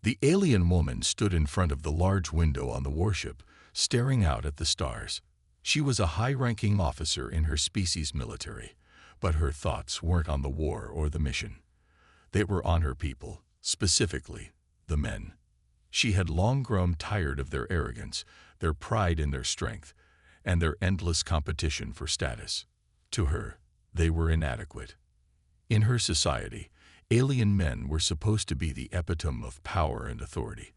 The alien woman stood in front of the large window on the warship, staring out at the stars. She was a high-ranking officer in her species' military, but her thoughts weren't on the war or the mission. They were on her people, specifically, the men. She had long grown tired of their arrogance, their pride in their strength, and their endless competition for status. To her, they were inadequate. In her society, alien men were supposed to be the epitome of power and authority.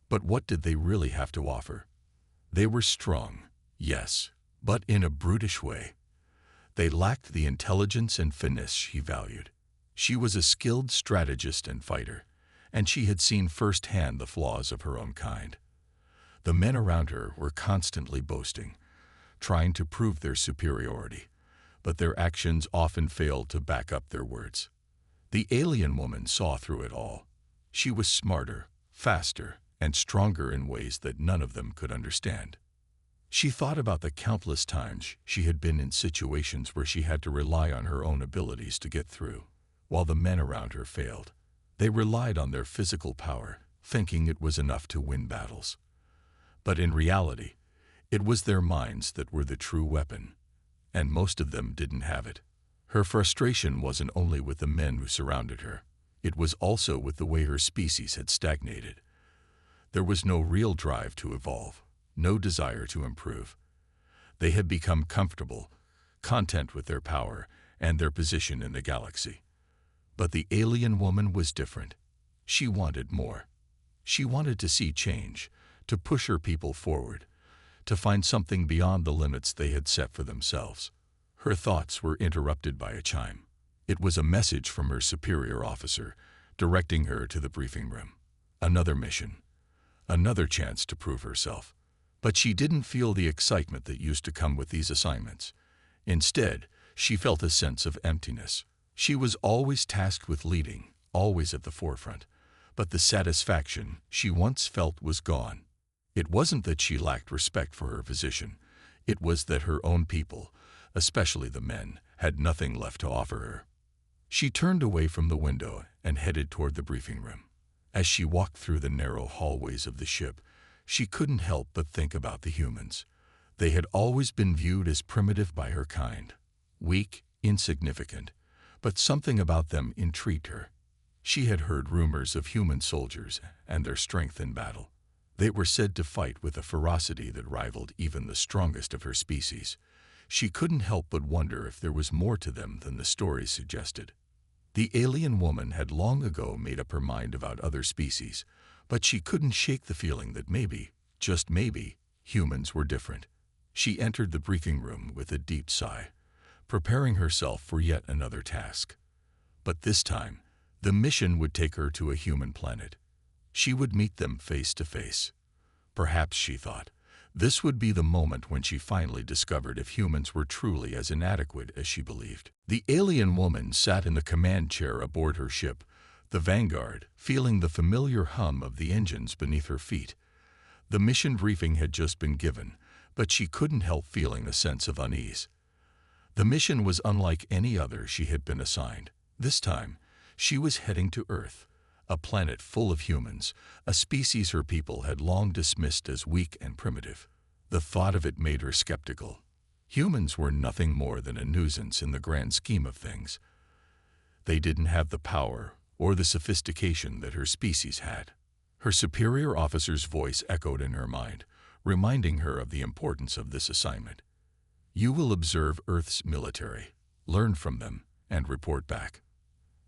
But what did they really have to offer? They were strong, yes, but in a brutish way. They lacked the intelligence and finesse she valued. She was a skilled strategist and fighter, and she had seen firsthand the flaws of her own kind. The men around her were constantly boasting, trying to prove their superiority, but their actions often failed to back up their words. The alien woman saw through it all. She was smarter, faster, and stronger in ways that none of them could understand. She thought about the countless times she had been in situations where she had to rely on her own abilities to get through, while the men around her failed. They relied on their physical power, thinking it was enough to win battles. But in reality, it was their minds that were the true weapon, and most of them didn't have it. Her frustration wasn't only with the men who surrounded her. It was also with the way her species had stagnated. There was no real drive to evolve, no desire to improve. They had become comfortable, content with their power and their position in the galaxy. But the alien woman was different. She wanted more. She wanted to see change, to push her people forward, to find something beyond the limits they had set for themselves. Her thoughts were interrupted by a chime. It was a message from her superior officer, directing her to the briefing room. Another mission. Another chance to prove herself. But she didn't feel the excitement that used to come with these assignments. Instead, she felt a sense of emptiness. She was always tasked with leading, always at the forefront, but the satisfaction she once felt was gone. It wasn't that she lacked respect for her position. It was that her own people, especially the men, had nothing left to offer her. She turned away from the window and headed toward the briefing room. As she walked through the narrow hallways of the ship, she couldn't help but think about the humans. They had always been viewed as primitive by her kind, weak, insignificant, but something about them intrigued her. She had heard rumors of human soldiers and their strength in battle. They were said to fight with a ferocity that rivaled even the strongest of her species. She couldn't help but wonder if there was more to them than the stories suggested. The alien woman had long ago made up her mind about other species, but she couldn't shake the feeling that maybe, just maybe, humans were different. She entered the briefing room with a deep sigh, preparing herself for yet another task. But this time, the mission would take her to a human planet. She would meet them face to face. Perhaps, she thought, this would be the moment when she finally discovered if humans were truly as inadequate as she believed. The alien woman sat in the command chair aboard her ship, the Vanguard, feeling the familiar hum of the engines beneath her feet. The mission briefing had just been given, but she couldn't help feeling a sense of unease. The mission was unlike any other she had been assigned. This time, she was heading to Earth, a planet full of humans, a species her people had long dismissed as weak and primitive. The thought of it made her skeptical. Humans were nothing more than a nuisance in the grand scheme of things. They didn't have the power or the sophistication that her species had. Her superior officer's voice echoed in her mind, reminding her of the importance of this assignment. You will observe Earth's military, learn from them, and report back.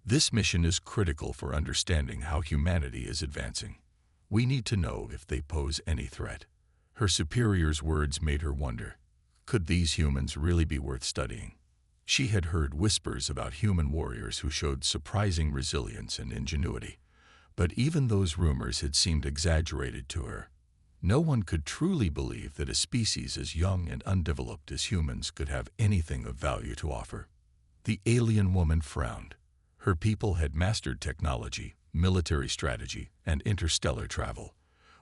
This mission is critical for understanding how humanity is advancing. We need to know if they pose any threat. Her superior's words made her wonder, could these humans really be worth studying? She had heard whispers about human warriors who showed surprising resilience and ingenuity, but even those rumors had seemed exaggerated to her. No one could truly believe that a species as young and undeveloped as humans could have anything of value to offer. The alien woman frowned. Her people had mastered technology, military strategy, and interstellar travel.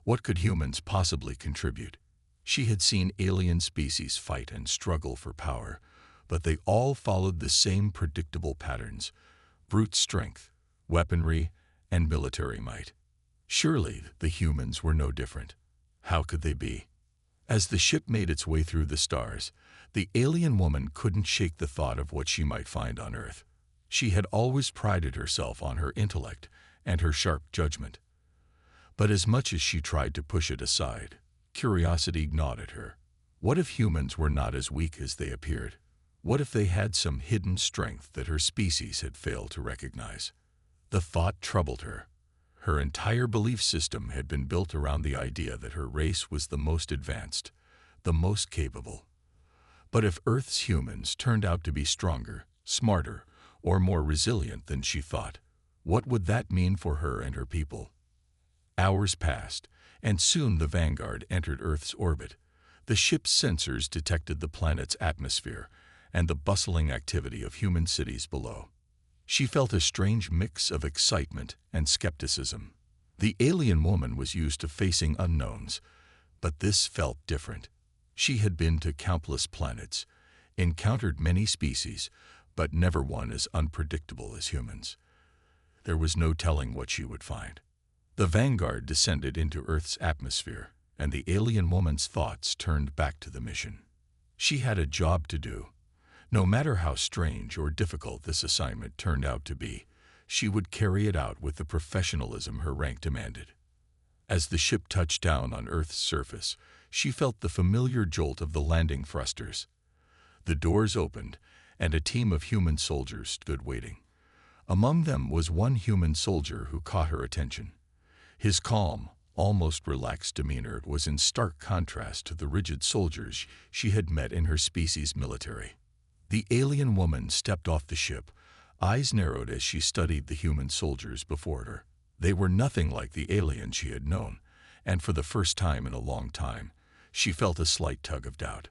What could humans possibly contribute? She had seen alien species fight and struggle for power, but they all followed the same predictable patterns: brute strength, weaponry, and military might. Surely the humans were no different. How could they be? As the ship made its way through the stars, the alien woman couldn't shake the thought of what she might find on Earth. She had always prided herself on her intellect and her sharp judgment. But as much as she tried to push it aside, curiosity gnawed at her. What if humans were not as weak as they appeared? What if they had some hidden strength that her species had failed to recognize? The thought troubled her. Her entire belief system had been built around the idea that her race was the most advanced, the most capable. But if Earth's humans turned out to be stronger, smarter, or more resilient than she thought, what would that mean for her and her people? Hours passed, and soon the Vanguard entered Earth's orbit. The ship's sensors detected the planet's atmosphere and the bustling activity of human cities below. She felt a strange mix of excitement and skepticism. The alien woman was used to facing unknowns, but this felt different. She had been to countless planets, encountered many species, but never one as unpredictable as humans. There was no telling what she would find. The Vanguard descended into Earth's atmosphere, and the alien woman's thoughts turned back to the mission. She had a job to do. No matter how strange or difficult this assignment turned out to be, she would carry it out with the professionalism her rank demanded. As the ship touched down on Earth's surface, she felt the familiar jolt of the landing thrusters. The doors opened, and a team of human soldiers stood waiting. Among them was one human soldier who caught her attention. His calm, almost relaxed demeanor was in stark contrast to the rigid soldiers she had met in her species' military. The alien woman stepped off the ship, eyes narrowed as she studied the human soldiers before her. They were nothing like the aliens she had known, and for the first time in a long time, she felt a slight tug of doubt.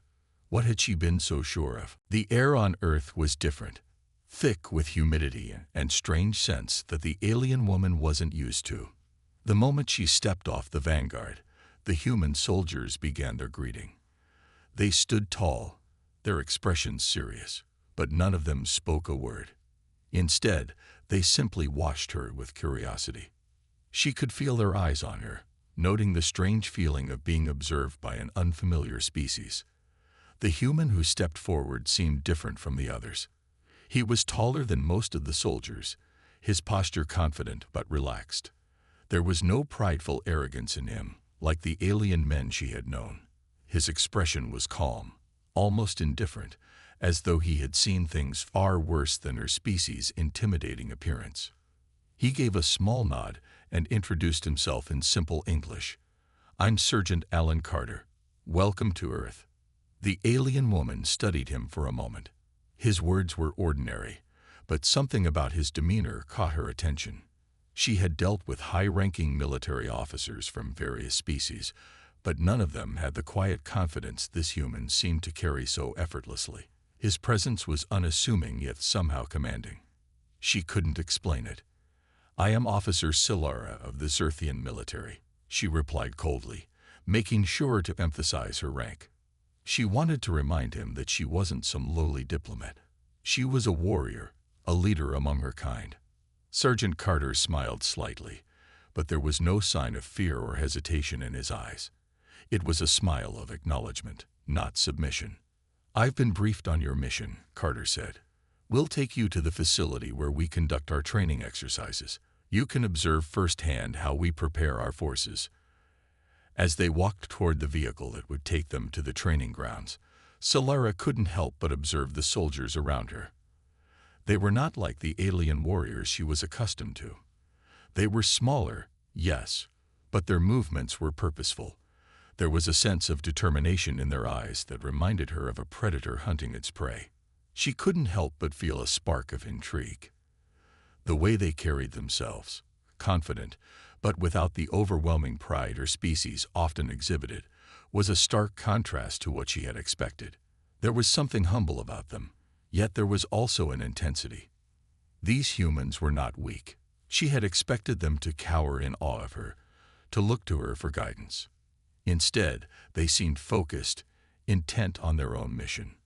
What had she been so sure of? The air on Earth was different, thick with humidity and strange scents that the alien woman wasn't used to. The moment she stepped off the Vanguard, the human soldiers began their greeting. They stood tall, their expressions serious, but none of them spoke a word. Instead, they simply watched her with curiosity. She could feel their eyes on her, noting the strange feeling of being observed by an unfamiliar species. The human who stepped forward seemed different from the others. He was taller than most of the soldiers, his posture confident but relaxed. There was no prideful arrogance in him, like the alien men she had known. His expression was calm, almost indifferent, as though he had seen things far worse than her species' intimidating appearance. He gave a small nod and introduced himself in simple English. "I'm Sergeant Alan Carter. Welcome to Earth." The alien woman studied him for a moment. His words were ordinary, but something about his demeanor caught her attention. She had dealt with high-ranking military officers from various species, but none of them had the quiet confidence this human seemed to carry so effortlessly. His presence was unassuming yet somehow commanding. She couldn't explain it. "I am Officer Solara of the Zerthian military," she replied coldly, making sure to emphasize her rank. She wanted to remind him that she wasn't some lowly diplomat. She was a warrior, a leader among her kind. Sergeant Carter smiled slightly, but there was no sign of fear or hesitation in his eyes. It was a smile of acknowledgement, not submission. "I've been briefed on your mission," Carter said. "We'll take you to the facility where we conduct our training exercises. You can observe firsthand how we prepare our forces." As they walked toward the vehicle that would take them to the training grounds, Solara couldn't help but observe the soldiers around her. They were not like the alien warriors she was accustomed to. They were smaller, yes, but their movements were purposeful. There was a sense of determination in their eyes that reminded her of a predator hunting its prey. She couldn't help but feel a spark of intrigue. The way they carried themselves, confident, but without the overwhelming pride her species often exhibited, was a stark contrast to what she had expected. There was something humble about them, yet there was also an intensity. These humans were not weak. She had expected them to cower in awe of her, to look to her for guidance. Instead, they seemed focused, intent on their own mission.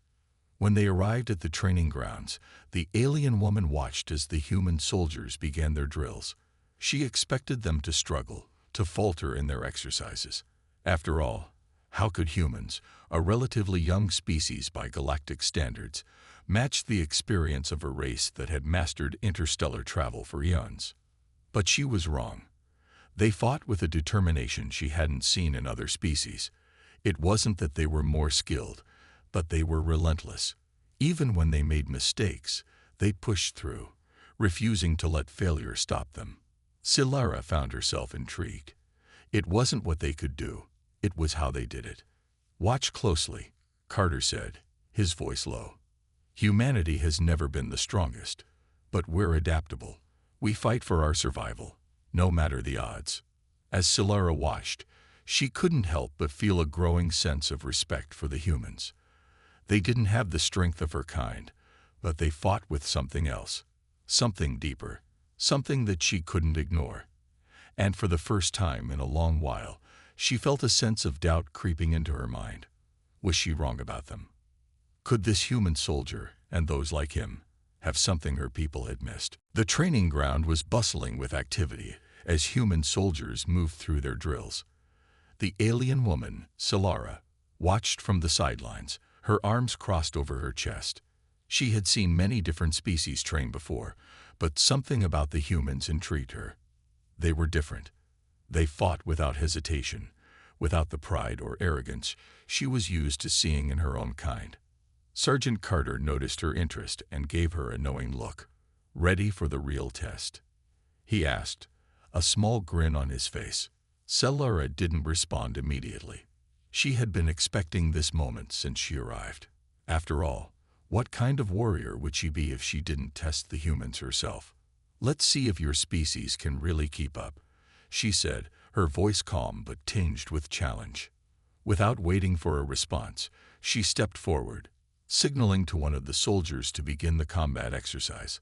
When they arrived at the training grounds, the alien woman watched as the human soldiers began their drills. She expected them to struggle, to falter in their exercises. After all, how could humans, a relatively young species by galactic standards, match the experience of a race that had mastered interstellar travel for eons? But she was wrong. They fought with a determination she hadn't seen in other species. It wasn't that they were more skilled, but they were relentless. Even when they made mistakes, they pushed through, refusing to let failure stop them. Silara found herself intrigued. It wasn't what they could do, it was how they did it. "Watch closely," Carter said, his voice low. "Humanity has never been the strongest, but we're adaptable. We fight for our survival, no matter the odds." As Silara watched, she couldn't help but feel a growing sense of respect for the humans. They didn't have the strength of her kind, but they fought with something else, something deeper, something that she couldn't ignore. And for the first time in a long while, she felt a sense of doubt creeping into her mind. Was she wrong about them? Could this human soldier, and those like him, have something her people had missed? The training ground was bustling with activity as human soldiers moved through their drills. The alien woman, Silara, watched from the sidelines, her arms crossed over her chest. She had seen many different species train before, but something about the humans intrigued her. They were different. They fought without hesitation, without the pride or arrogance she was used to seeing in her own kind. Sergeant Carter noticed her interest and gave her a knowing look. "Ready for the real test?" he asked, a small grin on his face. Silara didn't respond immediately. She had been expecting this moment since she arrived. After all, what kind of warrior would she be if she didn't test the humans herself? "Let's see if your species can really keep up," she said, her voice calm but tinged with challenge. Without waiting for a response, she stepped forward, signaling to one of the soldiers to begin the combat exercise.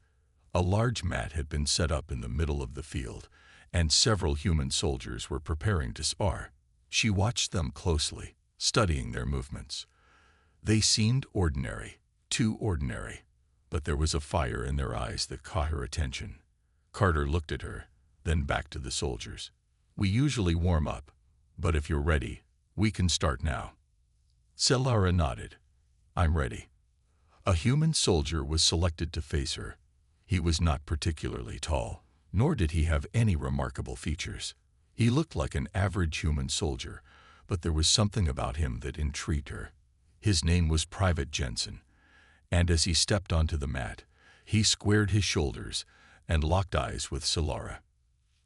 A large mat had been set up in the middle of the field, and several human soldiers were preparing to spar. She watched them closely, studying their movements. They seemed ordinary, too ordinary, but there was a fire in their eyes that caught her attention. Carter looked at her, then back to the soldiers. "We usually warm up, but if you're ready, we can start now." Silara nodded. "I'm ready." A human soldier was selected to face her. He was not particularly tall, nor did he have any remarkable features. He looked like an average human soldier, but there was something about him that intrigued her. His name was Private Jensen, and as he stepped onto the mat, he squared his shoulders and locked eyes with Silara.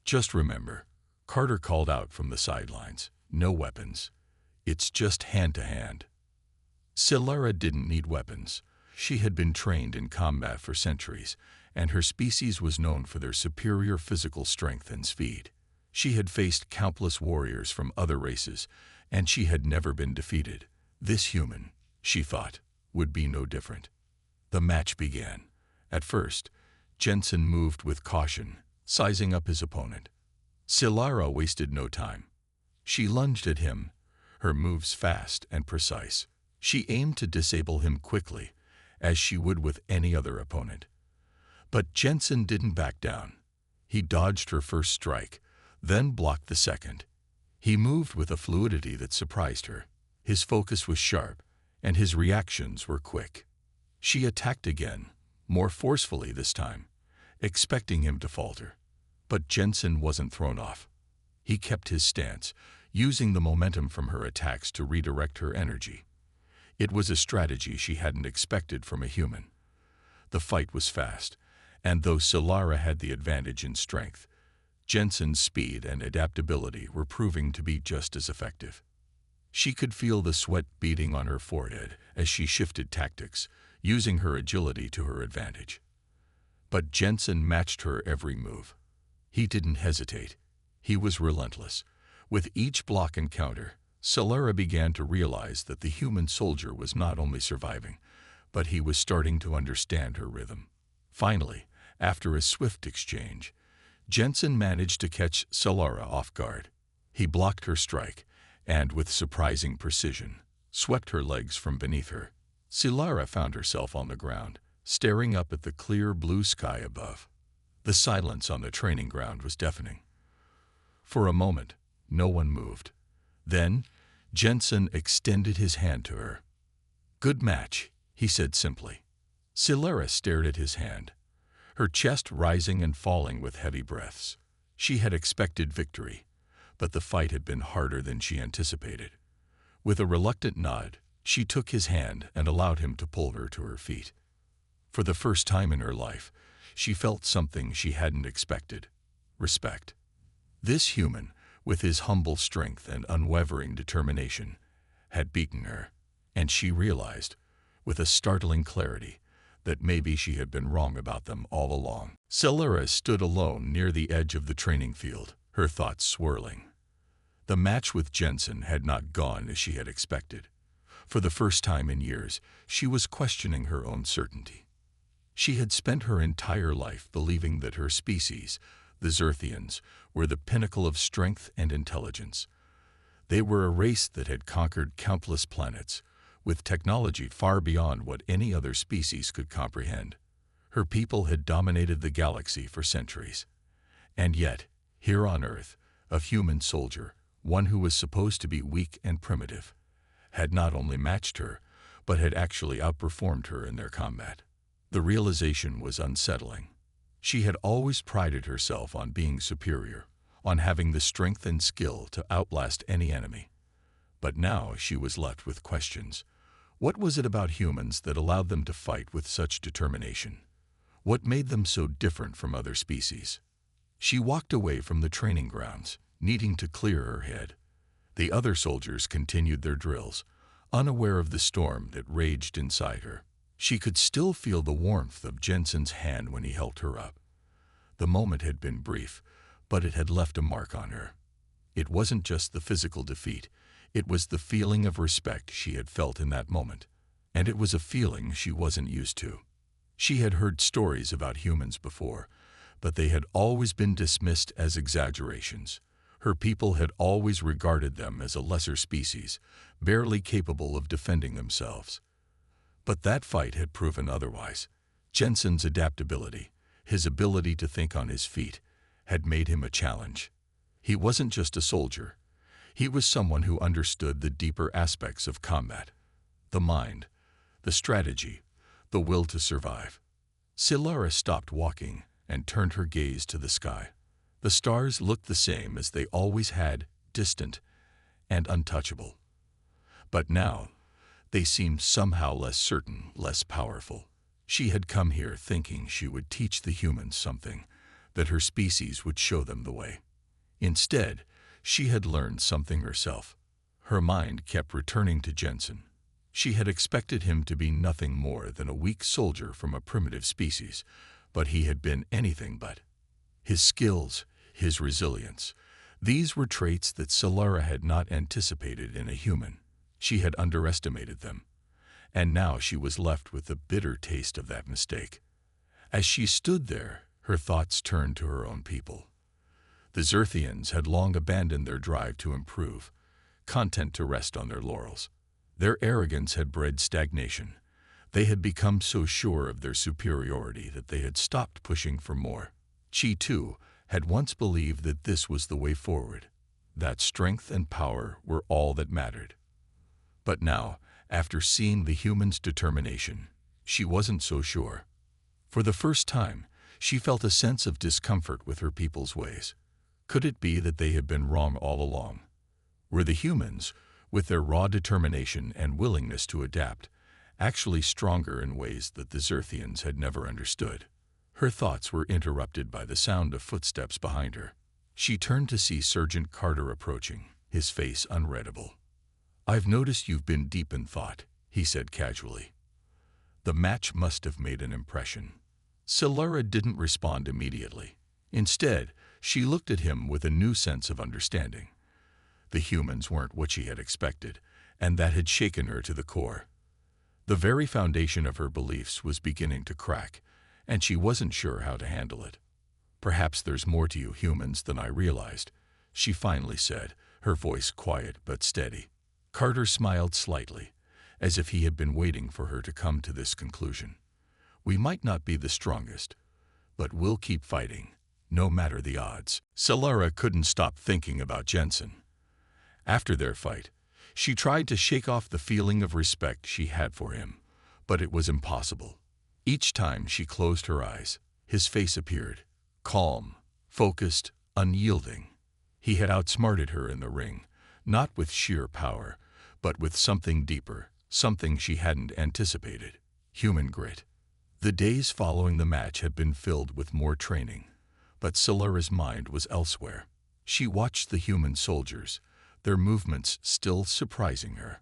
"Just remember," Carter called out from the sidelines, "no weapons. It's just hand to hand." Silara didn't need weapons. She had been trained in combat for centuries, and her species was known for their superior physical strength and speed. She had faced countless warriors from other races, and she had never been defeated. This human, she thought, would be no different. The match began. At first, Jensen moved with caution, sizing up his opponent. Silara wasted no time. She lunged at him, her moves fast and precise. She aimed to disable him quickly, as she would with any other opponent. But Jensen didn't back down. He dodged her first strike, then blocked the second. He moved with a fluidity that surprised her. His focus was sharp, and his reactions were quick. She attacked again, more forcefully this time, expecting him to falter. But Jensen wasn't thrown off. He kept his stance, using the momentum from her attacks to redirect her energy. It was a strategy she hadn't expected from a human. The fight was fast, and though Silara had the advantage in strength, Jensen's speed and adaptability were proving to be just as effective. She could feel the sweat beading on her forehead as she shifted tactics, using her agility to her advantage. But Jensen matched her every move. He didn't hesitate. He was relentless. With each block and counter, Silara began to realize that the human soldier was not only surviving, but he was starting to understand her rhythm. Finally, after a swift exchange, Jensen managed to catch Silara off guard. He blocked her strike, and with surprising precision, swept her legs from beneath her. Silara found herself on the ground, staring up at the clear blue sky above. The silence on the training ground was deafening. For a moment, no one moved. Then, Jensen extended his hand to her. "Good match," he said simply. Celera stared at his hand, her chest rising and falling with heavy breaths. She had expected victory, but the fight had been harder than she anticipated. With a reluctant nod, she took his hand and allowed him to pull her to her feet. For the first time in her life, she felt something she hadn't expected: respect. This human, with his humble strength and unwavering determination, had beaten her, and she realized, with a startling clarity, that maybe she had been wrong about them all along. Celera stood alone near the edge of the training field, her thoughts swirling. The match with Jensen had not gone as she had expected. For the first time in years, she was questioning her own certainty. She had spent her entire life believing that her species, the Xerthians, were the pinnacle of strength and intelligence. They were a race that had conquered countless planets, with technology far beyond what any other species could comprehend. Her people had dominated the galaxy for centuries. And yet, here on Earth, a human soldier, one who was supposed to be weak and primitive, had not only matched her, but had actually outperformed her in their combat. The realization was unsettling. She had always prided herself on being superior, on having the strength and skill to outlast any enemy. But now she was left with questions. What was it about humans that allowed them to fight with such determination? What made them so different from other species? She walked away from the training grounds, needing to clear her head. The other soldiers continued their drills, unaware of the storm that raged inside her. She could still feel the warmth of Jensen's hand when he helped her up. The moment had been brief, but it had left a mark on her. It wasn't just the physical defeat. It was the feeling of respect she had felt in that moment, and it was a feeling she wasn't used to. She had heard stories about humans before, but they had always been dismissed as exaggerations. Her people had always regarded them as a lesser species, barely capable of defending themselves. But that fight had proven otherwise. Jensen's adaptability, his ability to think on his feet, had made him a challenge. He wasn't just a soldier. He was someone who understood the deeper aspects of combat: the mind, the strategy, the will to survive. Celera stopped walking and turned her gaze to the sky. The stars looked the same as they always had, distant and untouchable. But now, they seemed somehow less certain, less powerful. She had come here thinking she would teach the humans something, that her species would show them the way. Instead, she had learned something herself. Her mind kept returning to Jensen. She had expected him to be nothing more than a weak soldier from a primitive species, but he had been anything but. His skills, his resilience, these were traits that Celera had not anticipated in a human. She had underestimated them, and now she was left with the bitter taste of that mistake. As she stood there, her thoughts turned to her own people. The Xerthians had long abandoned their drive to improve, content to rest on their laurels. Their arrogance had bred stagnation. They had become so sure of their superiority that they had stopped pushing for more. She, too, had once believed that this was the way forward, that strength and power were all that mattered. But now, after seeing the humans' determination, she wasn't so sure. For the first time, she felt a sense of discomfort with her people's ways. Could it be that they had been wrong all along? Were the humans, with their raw determination and willingness to adapt, actually stronger in ways that the Xerthians had never understood? Her thoughts were interrupted by the sound of footsteps behind her. She turned to see Sergeant Carter approaching, his face unreadable. "I've noticed you've been deep in thought," he said casually. The match must have made an impression. Celera didn't respond immediately. Instead, she looked at him with a new sense of understanding. The humans weren't what she had expected, and that had shaken her to the core. The very foundation of her beliefs was beginning to crack, and she wasn't sure how to handle it. "Perhaps there's more to you humans than I realized," she finally said, her voice quiet but steady. Carter smiled slightly, as if he had been waiting for her to come to this conclusion. "We might not be the strongest, but we'll keep fighting, no matter the odds. Solara couldn't stop thinking about Jensen. After their fight, she tried to shake off the feeling of respect she had for him, but it was impossible. Each time she closed her eyes, his face appeared, calm, focused, unyielding. He had outsmarted her in the ring, not with sheer power, but with something deeper, something she hadn't anticipated: human grit. The days following the match had been filled with more training, but Solara's mind was elsewhere. She watched the human soldiers, their movements still surprising her.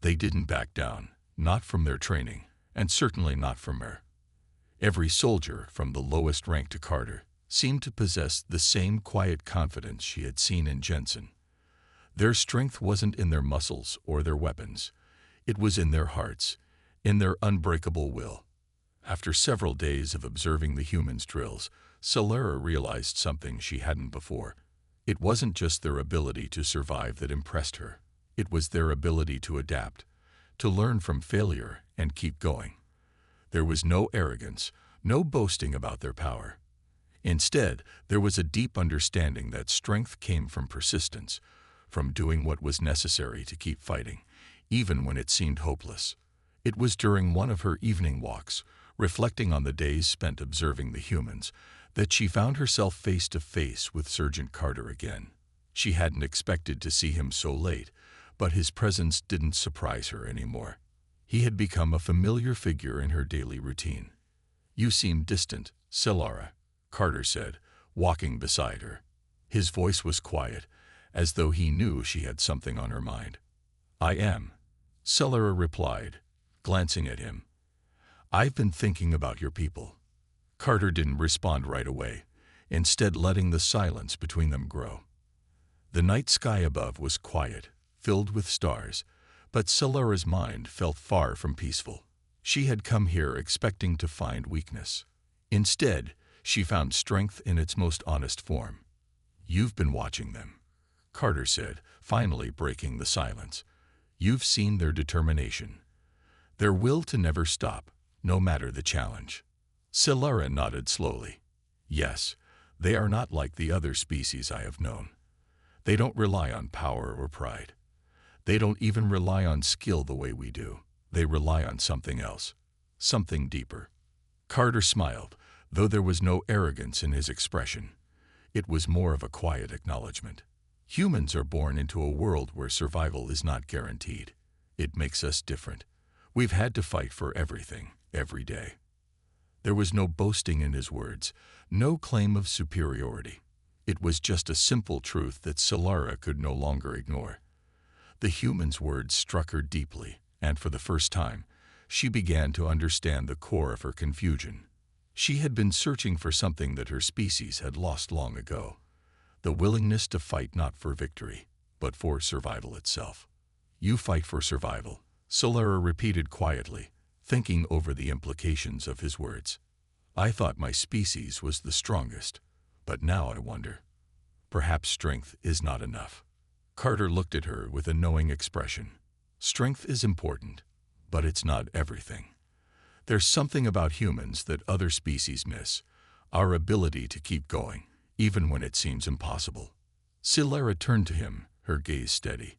They didn't back down, not from their training, and certainly not from her. Every soldier, from the lowest rank to Carter, seemed to possess the same quiet confidence she had seen in Jensen. Their strength wasn't in their muscles or their weapons. It was in their hearts, in their unbreakable will. After several days of observing the humans' drills, Solara realized something she hadn't before. It wasn't just their ability to survive that impressed her. It was their ability to adapt, to learn from failure and keep going. There was no arrogance, no boasting about their power. Instead, there was a deep understanding that strength came from persistence, from doing what was necessary to keep fighting, even when it seemed hopeless. It was during one of her evening walks, reflecting on the days spent observing the humans, that she found herself face to face with Sergeant Carter again. She hadn't expected to see him so late, but his presence didn't surprise her anymore. He had become a familiar figure in her daily routine. "You seem distant, Solara," Carter said, walking beside her. His voice was quiet, as though he knew she had something on her mind. "I am," Solara replied, glancing at him. "I've been thinking about your people." Carter didn't respond right away, instead letting the silence between them grow. The night sky above was quiet, filled with stars, but Solara's mind felt far from peaceful. She had come here expecting to find weakness. Instead, she found strength in its most honest form. "You've been watching them," Carter said, finally breaking the silence. "You've seen their determination, their will to never stop, no matter the challenge." Solara nodded slowly. "Yes, they are not like the other species I have known. They don't rely on power or pride. They don't even rely on skill the way we do. They rely on something else, something deeper." Carter smiled, though there was no arrogance in his expression. It was more of a quiet acknowledgement. Humans are born into a world where survival is not guaranteed. It makes us different. We've had to fight for everything, every day. There was no boasting in his words, no claim of superiority. It was just a simple truth that Solara could no longer ignore. The human's words struck her deeply, and for the first time, she began to understand the core of her confusion. She had been searching for something that her species had lost long ago: the willingness to fight not for victory, but for survival itself. "You fight for survival," Solara repeated quietly, thinking over the implications of his words. "I thought my species was the strongest, but now I wonder. Perhaps strength is not enough." Carter looked at her with a knowing expression. "Strength is important, but it's not everything. There's something about humans that other species miss: our ability to keep going, even when it seems impossible." Solara turned to him, her gaze steady.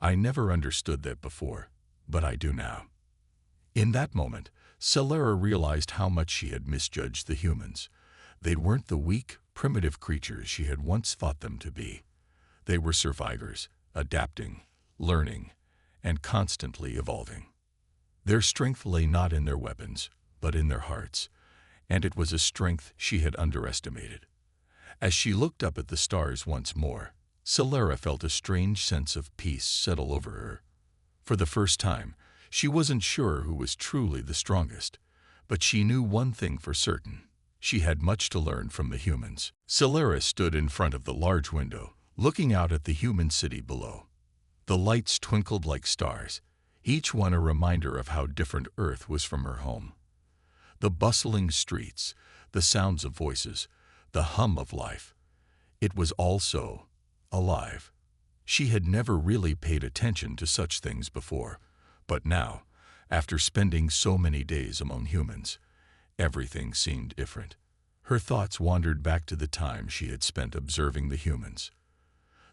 "I never understood that before, but I do now." In that moment, Solara realized how much she had misjudged the humans. They weren't the weak, primitive creatures she had once thought them to be. They were survivors, adapting, learning, and constantly evolving. Their strength lay not in their weapons, but in their hearts, and it was a strength she had underestimated. As she looked up at the stars once more, Solara felt a strange sense of peace settle over her. For the first time, she wasn't sure who was truly the strongest, but she knew one thing for certain: she had much to learn from the humans. Solara stood in front of the large window, looking out at the human city below. The lights twinkled like stars, each one a reminder of how different Earth was from her home. The bustling streets, the sounds of voices, the hum of life. It was all so alive. She had never really paid attention to such things before, but now, after spending so many days among humans, everything seemed different. Her thoughts wandered back to the time she had spent observing the humans.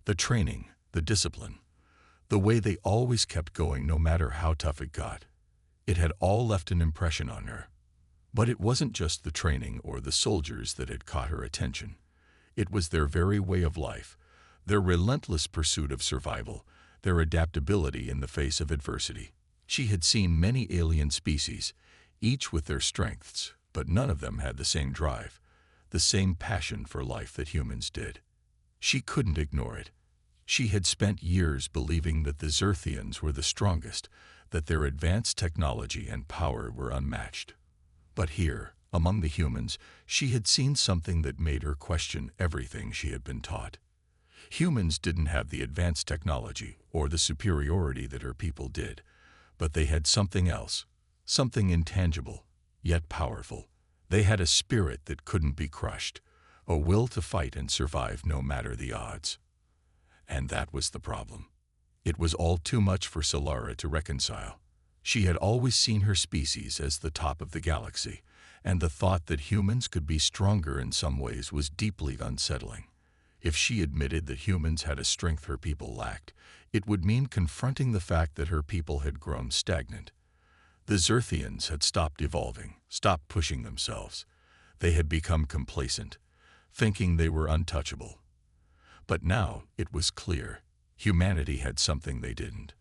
The training, the discipline, the way they always kept going no matter how tough it got. It had all left an impression on her. But it wasn't just the training or the soldiers that had caught her attention. It was their very way of life, their relentless pursuit of survival, their adaptability in the face of adversity. She had seen many alien species, each with their strengths, but none of them had the same drive, the same passion for life that humans did. She couldn't ignore it. She had spent years believing that the Xerthians were the strongest, that their advanced technology and power were unmatched. But here, among the humans, she had seen something that made her question everything she had been taught. Humans didn't have the advanced technology or the superiority that her people did, but they had something else, something intangible, yet powerful. They had a spirit that couldn't be crushed, a will to fight and survive no matter the odds. And that was the problem. It was all too much for Solara to reconcile. She had always seen her species as the top of the galaxy, and the thought that humans could be stronger in some ways was deeply unsettling. If she admitted that humans had a strength her people lacked, it would mean confronting the fact that her people had grown stagnant. The Xerthians had stopped evolving, stopped pushing themselves. They had become complacent, thinking they were untouchable. But now it was clear, humanity had something they didn't.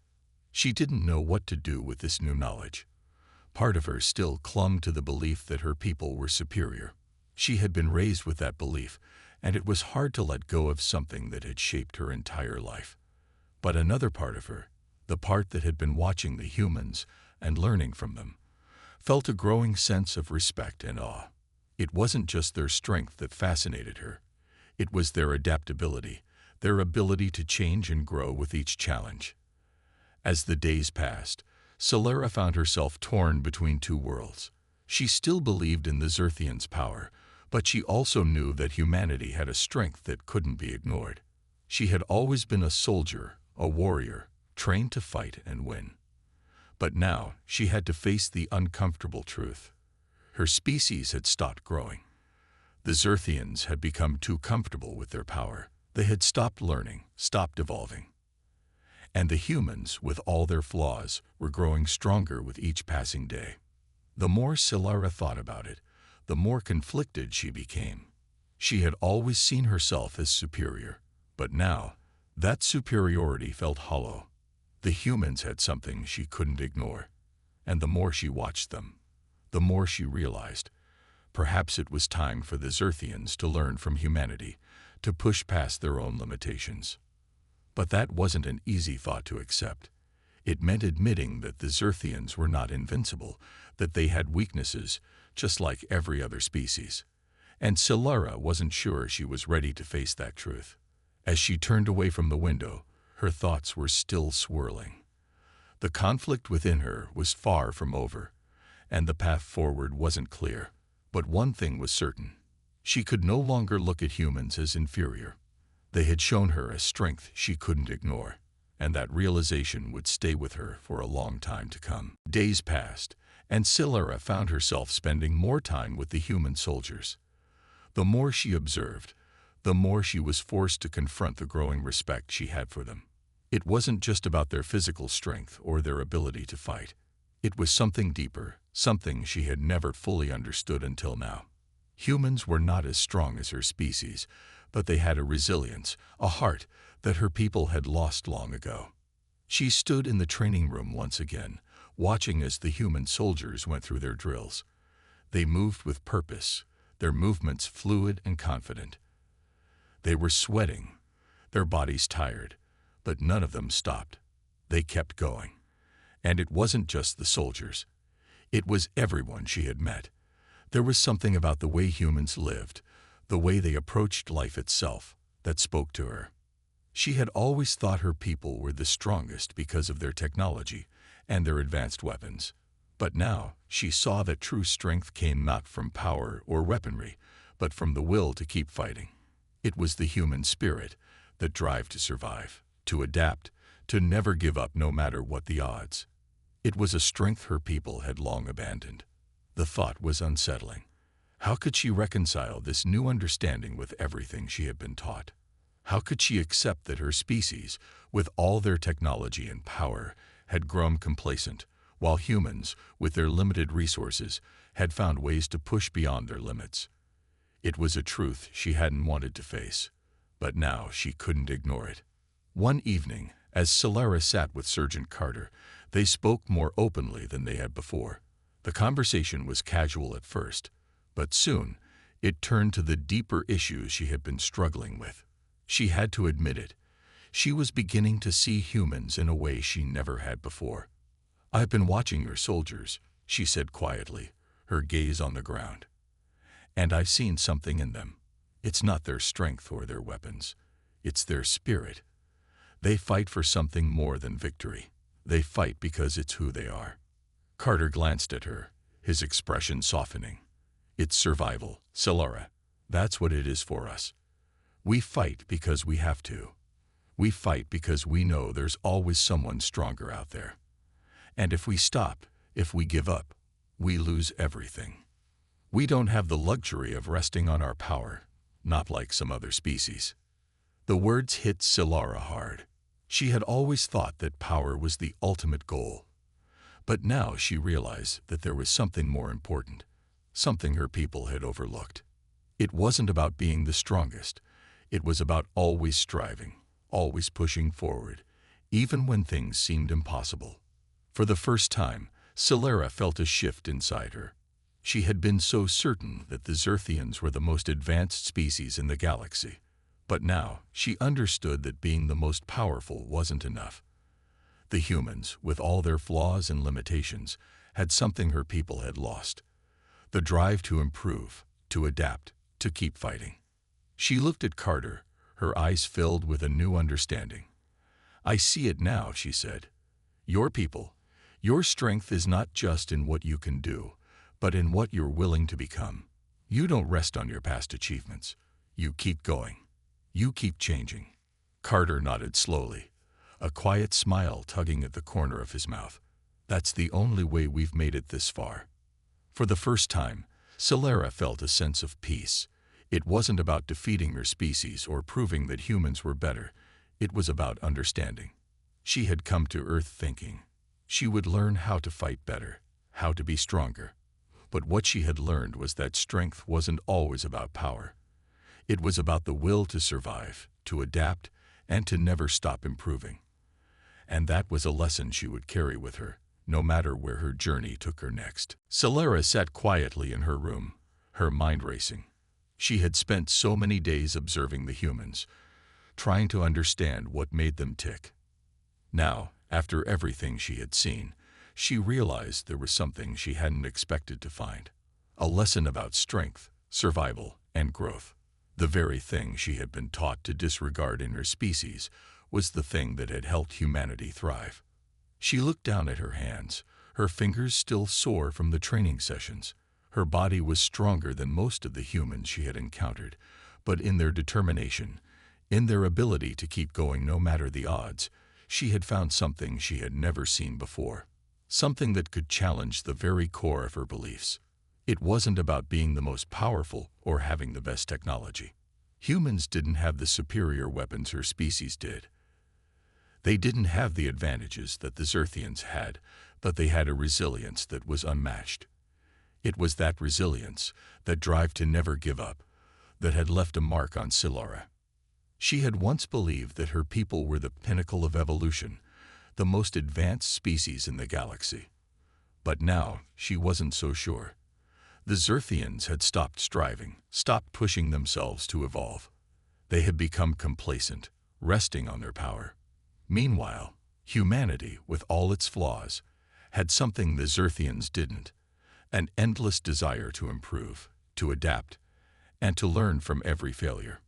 She didn't know what to do with this new knowledge. Part of her still clung to the belief that her people were superior. She had been raised with that belief, and it was hard to let go of something that had shaped her entire life. But another part of her, the part that had been watching the humans and learning from them, felt a growing sense of respect and awe. It wasn't just their strength that fascinated her. It was their adaptability, their ability to change and grow with each challenge. As the days passed, Solara found herself torn between two worlds. She still believed in the Xerthians' power, but she also knew that humanity had a strength that couldn't be ignored. She had always been a soldier, a warrior, trained to fight and win. But now she had to face the uncomfortable truth. Her species had stopped growing. The Xerthians had become too comfortable with their power. They had stopped learning, stopped evolving. And the humans, with all their flaws, were growing stronger with each passing day. The more Solara thought about it, the more conflicted she became. She had always seen herself as superior, but now, that superiority felt hollow. The humans had something she couldn't ignore, and the more she watched them, the more she realized, perhaps it was time for the Xerthians to learn from humanity, to push past their own limitations. But that wasn't an easy thought to accept. It meant admitting that the Xerthians were not invincible, that they had weaknesses, just like every other species. And Solara wasn't sure she was ready to face that truth. As she turned away from the window, her thoughts were still swirling. The conflict within her was far from over, and the path forward wasn't clear. But one thing was certain. She could no longer look at humans as inferior. They had shown her a strength she couldn't ignore, and that realization would stay with her for a long time to come. Days passed, and Solara found herself spending more time with the human soldiers. The more she observed, the more she was forced to confront the growing respect she had for them. It wasn't just about their physical strength or their ability to fight. It was something deeper, something she had never fully understood until now. Humans were not as strong as her species, but they had a resilience, a heart that her people had lost long ago. She stood in the training room once again, watching as the human soldiers went through their drills. They moved with purpose, their movements fluid and confident. They were sweating, their bodies tired, but none of them stopped. They kept going. And it wasn't just the soldiers. It was everyone she had met. There was something about the way humans lived, the way they approached life itself, that spoke to her. She had always thought her people were the strongest because of their technology and their advanced weapons. But now she saw that true strength came not from power or weaponry, but from the will to keep fighting. It was the human spirit, the drive to survive, to adapt, to never give up no matter what the odds. It was a strength her people had long abandoned. The thought was unsettling. How could she reconcile this new understanding with everything she had been taught? How could she accept that her species, with all their technology and power, had grown complacent, while humans, with their limited resources, had found ways to push beyond their limits? It was a truth she hadn't wanted to face, but now she couldn't ignore it. One evening, as Solara sat with Sergeant Carter, they spoke more openly than they had before. The conversation was casual at first, but soon it turned to the deeper issues she had been struggling with. She had to admit it. She was beginning to see humans in a way she never had before. "I've been watching your soldiers," she said quietly, her gaze on the ground. "And I've seen something in them. It's not their strength or their weapons. It's their spirit. They fight for something more than victory. They fight because it's who they are." Carter glanced at her, his expression softening. "It's survival, Solara. That's what it is for us. We fight because we have to. We fight because we know there's always someone stronger out there. And if we stop, if we give up, we lose everything. We don't have the luxury of resting on our power, not like some other species." The words hit Solara hard. She had always thought that power was the ultimate goal. But now she realized that there was something more important, something her people had overlooked. It wasn't about being the strongest. It was about always striving, always pushing forward, even when things seemed impossible. For the first time, Solara felt a shift inside her. She had been so certain that the Xerthians were the most advanced species in the galaxy. But now she understood that being the most powerful wasn't enough. The humans, with all their flaws and limitations, had something her people had lost: the drive to improve, to adapt, to keep fighting. She looked at Carter, her eyes filled with a new understanding. "I see it now," she said. "Your people, your strength is not just in what you can do, but in what you're willing to become. You don't rest on your past achievements. You keep going. You keep changing." Carter nodded slowly, a quiet smile tugging at the corner of his mouth. "That's the only way we've made it this far." For the first time, Solara felt a sense of peace. It wasn't about defeating her species or proving that humans were better. It was about understanding. She had come to Earth thinking she would learn how to fight better, how to be stronger. But what she had learned was that strength wasn't always about power. It was about the will to survive, to adapt, and to never stop improving. And that was a lesson she would carry with her, no matter where her journey took her next. Solara sat quietly in her room, her mind racing. She had spent so many days observing the humans, trying to understand what made them tick. Now, after everything she had seen, she realized there was something she hadn't expected to find: a lesson about strength, survival, and growth. The very thing she had been taught to disregard in her species was the thing that had helped humanity thrive. She looked down at her hands, her fingers still sore from the training sessions. Her body was stronger than most of the humans she had encountered, but in their determination, in their ability to keep going no matter the odds, she had found something she had never seen before. Something that could challenge the very core of her beliefs. It wasn't about being the most powerful or having the best technology. Humans didn't have the superior weapons her species did. They didn't have the advantages that the Xerthians had, but they had a resilience that was unmatched. It was that resilience, that drive to never give up, that had left a mark on Solara. She had once believed that her people were the pinnacle of evolution, the most advanced species in the galaxy. But now she wasn't so sure. The Xerthians had stopped striving, stopped pushing themselves to evolve. They had become complacent, resting on their power. Meanwhile, humanity, with all its flaws, had something the Xerthians didn't: an endless desire to improve, to adapt, and to learn from every failure.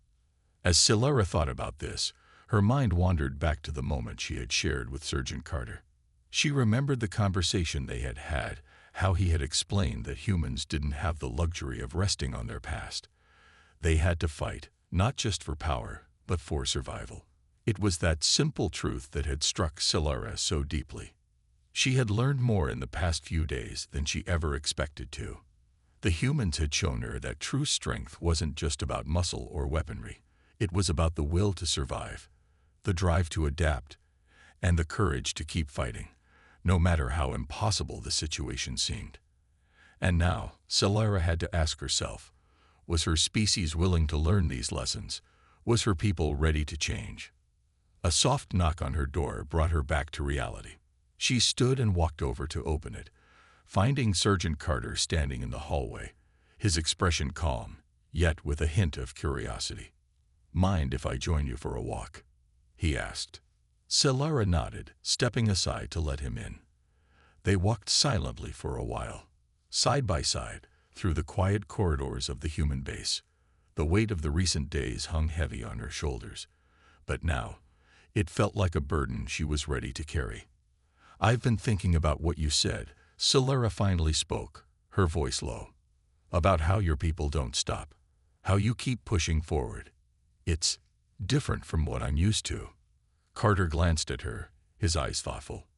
As Solara thought about this, her mind wandered back to the moment she had shared with Sergeant Carter. She remembered the conversation they had had, how he had explained that humans didn't have the luxury of resting on their past. They had to fight, not just for power, but for survival. It was that simple truth that had struck Solara so deeply. She had learned more in the past few days than she ever expected to. The humans had shown her that true strength wasn't just about muscle or weaponry. It was about the will to survive, the drive to adapt, and the courage to keep fighting, no matter how impossible the situation seemed. And now, Solara had to ask herself, was her species willing to learn these lessons? Was her people ready to change? A soft knock on her door brought her back to reality. She stood and walked over to open it, finding Sergeant Carter standing in the hallway, his expression calm, yet with a hint of curiosity. "Mind if I join you for a walk?" he asked. Solara nodded, stepping aside to let him in. They walked silently for a while, side by side, through the quiet corridors of the human base. The weight of the recent days hung heavy on her shoulders, but now it felt like a burden she was ready to carry. "I've been thinking about what you said," Solara finally spoke, her voice low. "About how your people don't stop, how you keep pushing forward. It's different from what I'm used to." Carter glanced at her, his eyes thoughtful.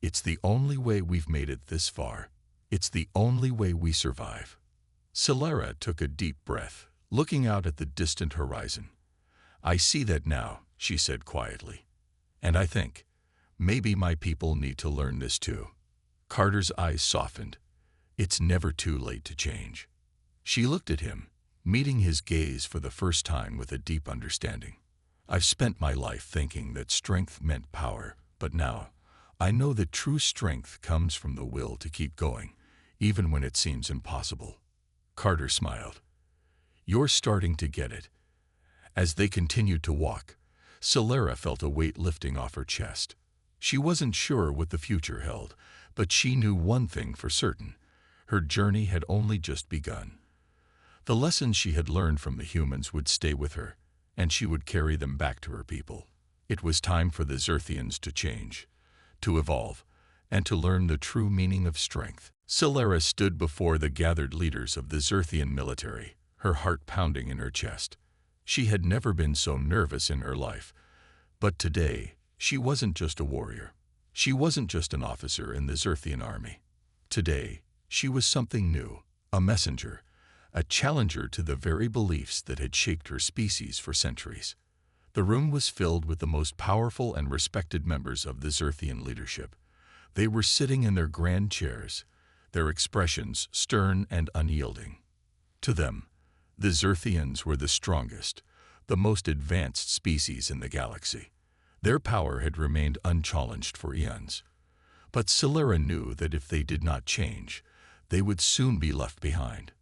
"It's the only way we've made it this far. It's the only way we survive." Solara took a deep breath, looking out at the distant horizon. "I see that now," she said quietly. "And I think maybe my people need to learn this too." Carter's eyes softened. It's never too late to change. She looked at him, meeting his gaze for the first time with a deep understanding. "I've spent my life thinking that strength meant power, but now I know that true strength comes from the will to keep going, even when it seems impossible." Carter smiled. "You're starting to get it." As they continued to walk, Solara felt a weight lifting off her chest. She wasn't sure what the future held, but she knew one thing for certain: her journey had only just begun. The lessons she had learned from the humans would stay with her, and she would carry them back to her people. It was time for the Xerthians to change, to evolve, and to learn the true meaning of strength. Solara stood before the gathered leaders of the Xerthian military, her heart pounding in her chest. She had never been so nervous in her life, but today she wasn't just a warrior. She wasn't just an officer in the Xerthian army. Today she was something new, a messenger, a challenger to the very beliefs that had shaped her species for centuries. The room was filled with the most powerful and respected members of the Xerthian leadership. They were sitting in their grand chairs, their expressions stern and unyielding. To them, the Xerthians were the strongest, the most advanced species in the galaxy. Their power had remained unchallenged for eons. But Solara knew that if they did not change, they would soon be left behind.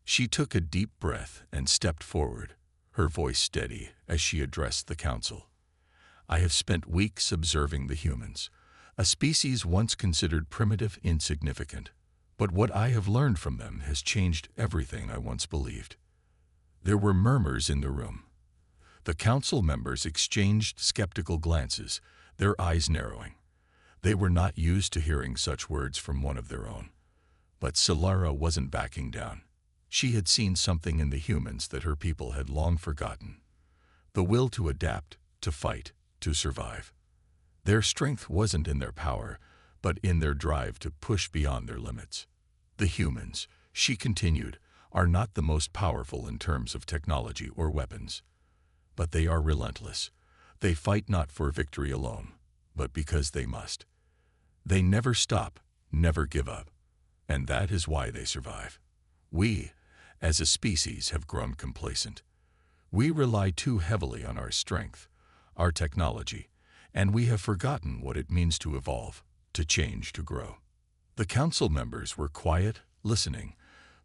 She took a deep breath and stepped forward, her voice steady as she addressed the council. "I have spent weeks observing the humans, a species once considered primitive, insignificant. But what I have learned from them has changed everything I once believed." There were murmurs in the room. The council members exchanged skeptical glances, their eyes narrowing. They were not used to hearing such words from one of their own. But Solara wasn't backing down. She had seen something in the humans that her people had long forgotten: the will to adapt, to fight, to survive. Their strength wasn't in their power, but in their drive to push beyond their limits. "The humans," she continued, "are not the most powerful in terms of technology or weapons. But they are relentless. They fight not for victory alone, but because they must. They never stop, never give up. And that is why they survive. We, as a species, have grown complacent. We rely too heavily on our strength, our technology, and we have forgotten what it means to evolve, to change, to grow." The council members were quiet, listening,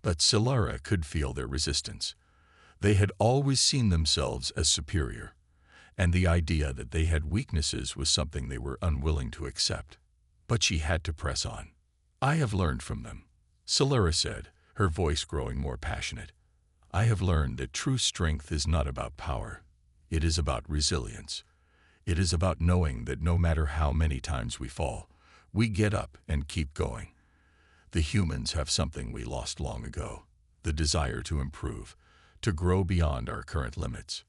but Solara could feel their resistance. They had always seen themselves as superior, and the idea that they had weaknesses was something they were unwilling to accept. But she had to press on. "I have learned from them," Solara said, her voice growing more passionate. "I have learned that true strength is not about power. It is about resilience. It is about knowing that no matter how many times we fall, we get up and keep going. The humans have something we lost long ago: the desire to improve, to grow beyond our current limits."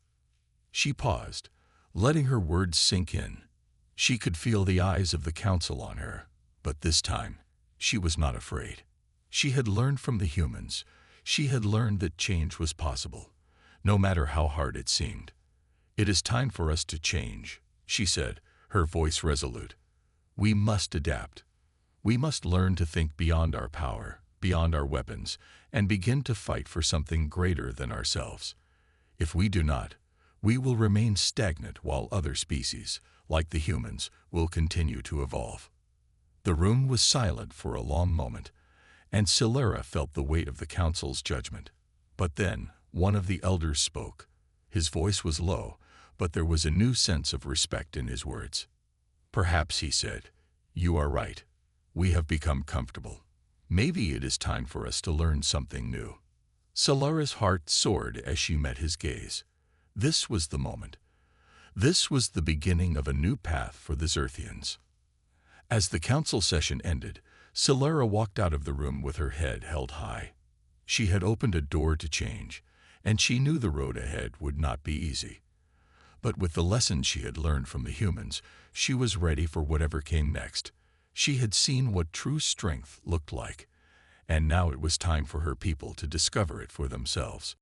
She paused, letting her words sink in. She could feel the eyes of the council on her, but this time she was not afraid. She had learned from the humans, She had learned that change was possible, no matter how hard it seemed. "It is time for us to change," she said, her voice resolute. "We must adapt. We must learn to think beyond our power, beyond our weapons, and begin to fight for something greater than ourselves. If we do not, we will remain stagnant while other species, like the humans, will continue to evolve." The room was silent for a long moment, and Celera felt the weight of the council's judgment. But then, one of the elders spoke. His voice was low, but there was a new sense of respect in his words. "Perhaps," he said, "you are right. We have become comfortable. Maybe it is time for us to learn something new." Celera's heart soared as she met his gaze. This was the moment. This was the beginning of a new path for the Zerthians. As the council session ended, Celera walked out of the room with her head held high. She had opened a door to change, and she knew the road ahead would not be easy. But with the lessons she had learned from the humans, she was ready for whatever came next. She had seen what true strength looked like, and now it was time for her people to discover it for themselves.